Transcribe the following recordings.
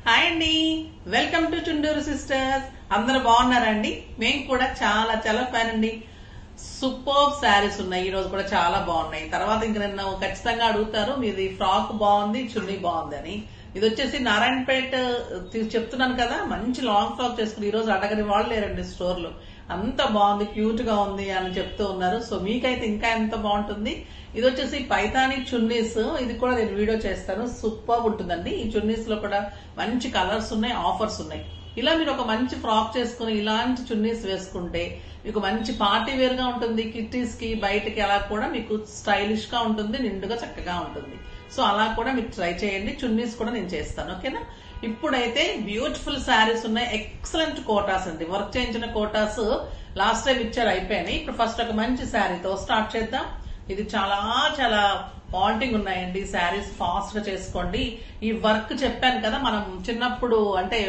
Hi అండి, welcome to Chunduru sisters. అందరూ బాగున్నారండి? మేము కూడా చాలా చాలా ఫ్యాన్ అండి. సూపర్ శారీస్ ఉన్నాయి ఈ రోజు కూడా, చాలా బాగున్నాయి. తర్వాత ఇంక నిన్న ఖచ్చితంగా అడుగుతారు, మీది ఫ్రాక్ బాగుంది, చున్నీ బాగుంది అని. ఇది వచ్చేసి నారాయణపేట చెప్తున్నాను కదా, మంచి లాంగ్ ఫ్రాక్ చేసుకుని ఈ రోజు అడగని వాళ్ళు లేరండి స్టోర్ లో. అంత బాగుంది, క్యూట్ గా ఉంది అని చెప్తూ ఉన్నారు. సో మీకైతే ఇంకా ఎంత బాగుంటుంది. ఇది వచ్చేసి పైతాని చున్నీస్, ఇది కూడా నేను వీడియో చేస్తాను. సూపర్ ఉంటుందండి. ఈ చున్నీస్ లో కూడా మంచి కలర్స్ ఉన్నాయి, ఆఫర్స్ ఉన్నాయి. ఇలా మీరు ఒక మంచి ఫ్రాక్ చేసుకుని ఇలాంటి చున్నీస్ వేసుకుంటే మీకు మంచి పార్టీ వేర్ గా ఉంటుంది. కిట్టీస్ కి బయటకి అలా కూడా మీకు స్టైలిష్ గా ఉంటుంది, నిండుగా చక్కగా ఉంటుంది. సో అలా కూడా మీరు ట్రై చేయండి. చున్నీస్ కూడా నేను చేస్తాను, ఓకేనా. ఇప్పుడైతే బ్యూటిఫుల్ శారీస్ ఉన్నాయి, ఎక్సలెంట్ కోటాస్ అండి. వర్క్ చేయించిన కోటాస్ లాస్ట్ టైం ఇచ్చారు, అయిపోయినాయి. ఇప్పుడు ఫస్ట్ ఒక మంచి శారీతో స్టార్ట్ చేద్దాం. ఇది చాలా చాలా పాయింటింగ్ ఉన్నాయండి. శారీస్ ఫాస్ట్ గా చేసుకోండి. ఈ వర్క్ చెప్పాను కదా, మనం చిన్నప్పుడు అంటే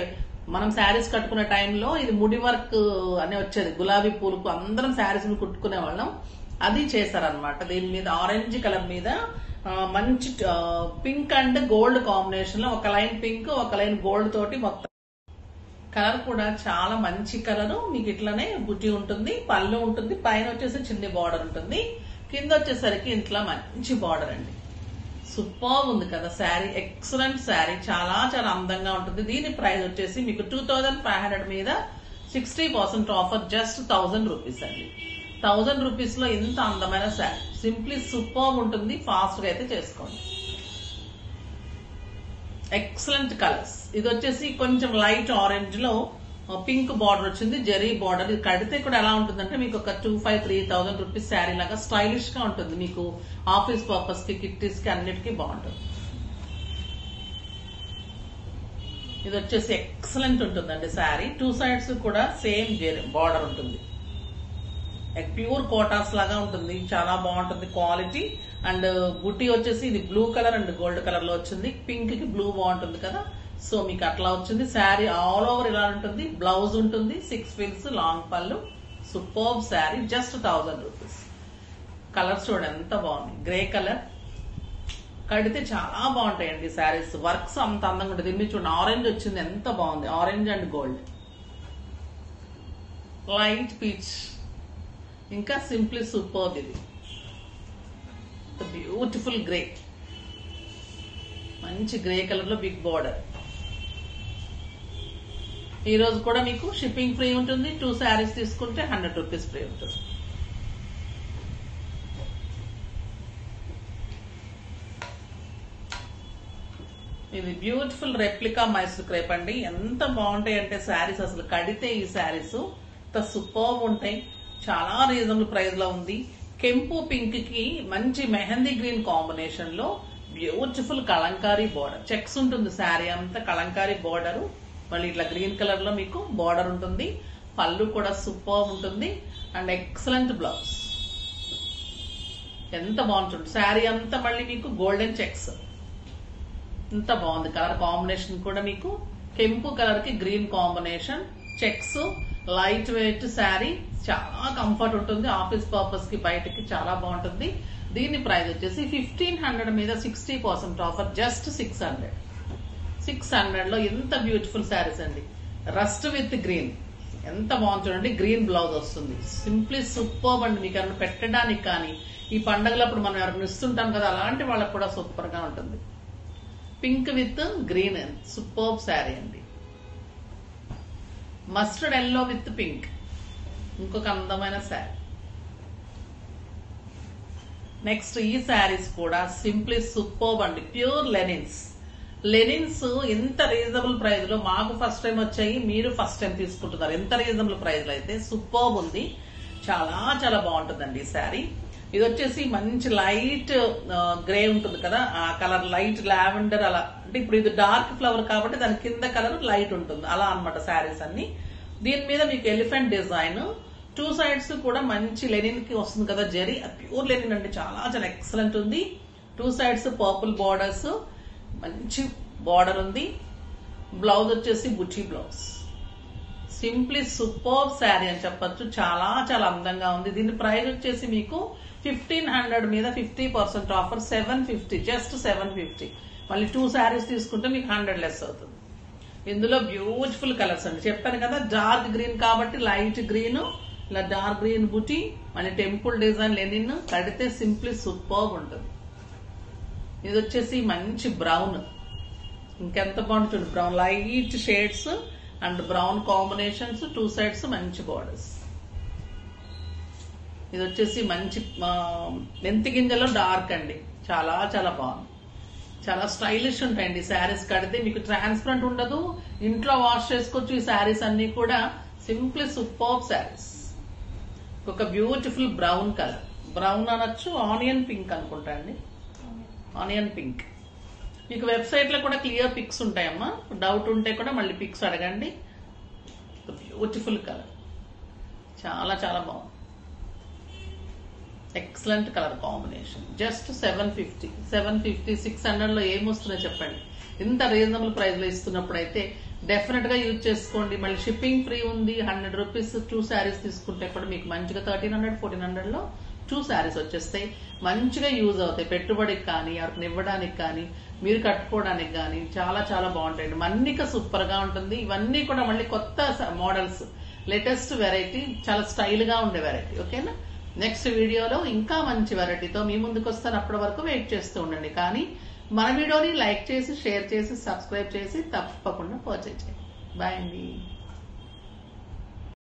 మనం శారీస్ కట్టుకునే టైంలో ఇది ముడి వర్క్ అని వచ్చేది. గులాబీ పూలకు అందరం శారీస్ కుట్టుకునే వాళ్ళం. అది చేశారనమాట. దీని మీద ఆరెంజ్ కలర్ మీద మంచి పింక్ అండ్ గోల్డ్ కాంబినేషన్ లో ఒక లైన్ పింక్, ఒక లైన్ గోల్డ్ తోటి మొత్తం కలర్ కూడా చాలా మంచి కలర్. మీకు ఇట్లానే బుట్టి ఉంటుంది, పళ్ళు ఉంటుంది, పైన వచ్చేసి చిన్ని బార్డర్ ఉంటుంది, కింద వచ్చేసరికి ఇంట్లో మంచి బార్డర్ అండి. సూపర్ ఉంది కదా శారీ, ఎక్సలెంట్ శారీ, చాలా చాలా అందంగా ఉంటుంది. దీని ప్రైస్ వచ్చేసి మీకు 2500 మీద 60% ఆఫర్, జస్ట్ 1000 రూపీస్ అండి. 1000 రూపీస్ లో ఇంత అందమైన శారీ, సింప్లీ సూపర్ ఉంటుంది. ఫాస్ట్ గా అయితే చేసుకోండి. Excellent colours. ఇది వచ్చేసి కొంచెం లైట్ ఆరెంజ్ లో పింక్ బార్డర్ వచ్చింది, జెరీ బార్డర్. ఇది కడితే కూడా ఎలా ఉంటుందంటే మీకు ఒక 2500-3000 రూపీస్ శారీ లాగా స్టైలిష్ గా ఉంటుంది. మీకు ఆఫీస్ పర్పస్ కి, కిట్టీస్ కి అన్నిటికీ బాగుంటుంది. ఇది వచ్చేసి ఎక్సలెంట్ ఉంటుందండి శారీ. 2 సైడ్స్ కూడా సేమ్ బార్డర్ ఉంటుంది. ప్యూర్ కోటాస్ లాగా ఉంటుంది, చాలా బాగుంటుంది క్వాలిటీ. అండ్ బుట్టి వచ్చేసి ఇది blue colour and gold colour లో వచ్చింది. పింక్ కి బ్లూ బాగుంటుంది కదా, సో మీకు అట్లా వచ్చింది. శారీ ఆల్ ఓవర్ ఇలా ఉంటుంది. బ్లౌజ్ ఉంటుంది, 6 ఫిల్స్, లాంగ్ పళ్ళు. Super sari, just 1000 rupees. Colours చూడండి ఎంత బాగుంది. గ్రే కలర్ కడితే చాలా బాగుంటాయండి శారీస్. వర్క్స్ అంత అందంగా ఉంటుంది. దీని మీద చూడండి ఆరెంజ్ వచ్చింది, ఎంత బాగుంది. Orange and gold, light peach, ఇంకా సింప్లీ సూపర్. ఇది బ్యూటిఫుల్ గ్రే, మంచి గ్రే కలర్ లో బిగ్ బార్డర్. ఈ రోజు కూడా మీకు షిప్పింగ్ ఫ్రీ ఉంటుంది. 2 శారీస్ తీసుకుంటే 100 రూపీస్ ఫ్రీ ఉంటుంది. ఇది బ్యూటిఫుల్ రెప్లికా మైసూర్ క్రేప్ అండి. ఎంత బాగుంటాయి అంటే శారీస్, అసలు కడితే ఈ శారీస్ ఇంత సూపర్ ఉంటాయి. చాలా రీజనబుల్ ప్రైస్ లో ఉంది. కెంపు పింక్ కి మంచి మెహందీ గ్రీన్ కాంబినేషన్ లో బ్యూటిఫుల్ కలంకారీ బార్డర్. చెక్స్ ఉంటుంది శారీ అంతా, కలంకారీ బార్డర్. మళ్ళీ ఇట్లా గ్రీన్ కలర్ లో మీకు బార్డర్ ఉంటుంది. పళ్ళు కూడా సూపర్ ఉంటుంది. అండ్ ఎక్సలెంట్ బ్లౌజ్, ఎంత బాగుంటుంది. శారీ అంతా మళ్ళీ మీకు గోల్డెన్ చెక్స్, ఎంత బాగుంది. కలర్ కాంబినేషన్ కూడా మీకు కెంపు కలర్ కి green combination, checks, light weight sari, చాలా కంఫర్ట్ ఉంటుంది. ఆఫీస్ పర్పస్ కి, బయటకి చాలా బాగుంటుంది. దీని ప్రైస్ వచ్చేసి 1500 మీద 60% ఆఫర్, జస్ట్ 600. 600 లో ఎంత బ్యూటిఫుల్ శారీస్ అండి. రస్ట్ విత్ గ్రీన్, ఎంత బాగుంది చూడండి. గ్రీన్ బ్లౌజ్ వస్తుంది, సింప్లీ సూపర్ అండి. మీకు ఎవరైనా పెట్టడానికి కానీ, ఈ పండగలప్పుడు మనం ఎవరైనా ఇస్తుంటాం కదా, అలాంటి వాళ్ళకు కూడా సూపర్ గా ఉంటుంది. Pink with green, super sari అండి. మస్టర్డ్ ఎల్లో విత్ పింక్, ఇంకొక అందమైన శారీ. నెక్స్ట్ ఈ శారీస్ కూడా సింప్లీ సూపర్ అండి. Pure linens. లెనిన్స్ ఇంత రీజనబుల్ ప్రైస్ లో మాకు ఫస్ట్ టైం వచ్చాయి, మీరు ఫస్ట్ టైం తీసుకుంటున్నారు. ఎంత రీజనబుల్ ప్రైస్ లో అయితే సూపర్ ఉంది, చాలా చాలా బాగుంటుందండి ఈ శారీ. ఇది వచ్చేసి మంచి లైట్ గ్రే ఉంటుంది కదా, ఆ కలర్ లైట్ లావెండర్ అలా. అంటే ఇప్పుడు ఇది డార్క్ ఫ్లవర్ కాబట్టి దాని కింద కలర్ లైట్ ఉంటుంది, అలా అన్నమాట శారీస్ అన్ని. దీని మీద మీకు ఎలిఫెంట్ డిజైన్, 2 సైడ్స్ కూడా మంచి లెనిన్ కి వస్తుంది కదా జరీ, ప్యూర్ లెనిన్ అంటే చాలా చాలా ఎక్సలెంట్ ఉంది. 2 సైడ్స్ పర్పుల్ బార్డర్స్, మంచి బార్డర్ ఉంది. బ్లౌజ్ వచ్చేసి బుచ్చి బ్లౌజ్. సింప్లీ సూపర్ శారీ అని చెప్పొచ్చు, చాలా చాలా అందంగా ఉంది. దీని ప్రైస్ వచ్చేసి మీకు 1500 మీద 50% ఆఫర్, 750, జస్ట్ 750. మళ్ళీ 2 శారీస్ తీసుకుంటే మీకు 100 లెస్ అవుతుంది. ఇందులో బ్యూటిఫుల్ కలర్స్ అండి. చెప్పాను కదా డార్క్ గ్రీన్ కాబట్టి లైట్ గ్రీన్, ఇలా డార్క్ గ్రీన్ బుటీ, మన టెంపుల్ డిజైన్ లెనిన్ కడితే సింప్లీ సూపర్ ఉంటుంది. ఇది వచ్చేసి మంచి బ్రౌన్, ఇంకెంత బాగుంటుంది brown, light shades and brown combinations, 2 sides మంచి బార్డర్స్. ఇది వచ్చేసి మంచి మెంతి గింజలో డార్క్ అండి, చాలా చాలా బాగుంది. చాలా స్టైలిష్ ఉంటాయండి శారీస్ కడితే, మీకు ట్రాన్స్పరెంట్ ఉండదు, ఇంట్లో వాష్ చేసుకోవచ్చు. ఈ శారీస్ అన్ని కూడా సింప్లీ సూపర్ శారీస్. ఒక బ్యూటిఫుల్ బ్రౌన్ కలర్, బ్రౌన్ అనొచ్చు, ఆనియన్ పింక్ అనుకుంటా అండి, ఆనియన్ పింక్. మీకు వెబ్సైట్ లో కూడా క్లియర్ పిక్స్ ఉంటాయమ్మా, డౌట్ ఉంటే కూడా మళ్ళీ పిక్స్ అడగండి. బ్యూటిఫుల్ కలర్, చాలా చాలా బాగుంది, ఎక్సలెంట్ కలర్ కాంబినేషన్. జస్ట్ 750, 600 లో ఏమొస్తుందో చెప్పండి. ఇంత రీజనబుల్ ప్రైస్ లో ఇస్తున్నప్పుడు అయితే డెఫినెట్ గా యూజ్ చేసుకోండి. మళ్ళీ షిప్పింగ్ ఫ్రీ ఉంది. 100 రూపీస్ 2 శారీస్ తీసుకుంటే కూడా మీకు మంచిగా 1300, 1400 లో 2 శారీస్ వచ్చేస్తాయి. మంచిగా యూజ్ అవుతాయి పెట్టుబడికి కానీ, ఎవరికి ఇవ్వడానికి కానీ, మీరు కట్టుకోవడానికి కానీ చాలా చాలా బాగుంటాయండి. మన్నిక సూపర్ గా ఉంటుంది. ఇవన్నీ కూడా మళ్ళీ కొత్త మోడల్స్, లేటెస్ట్ వెరైటీ, చాలా స్టైల్ గా ఉండే వెరైటీ. ఓకేనా? నెక్స్ట్ వీడియోలో ఇంకా మంచి వెరైటీతో మీ ముందుకు వస్తాను. అప్పటి వరకు వెయిట్ చేస్తూ ఉండండి. కానీ మన వీడియోని లైక్ చేసి, షేర్ చేసి, సబ్స్క్రైబ్ చేసి తప్పకుండా పర్చేజ్ చేయండి. బాయ్ అండి.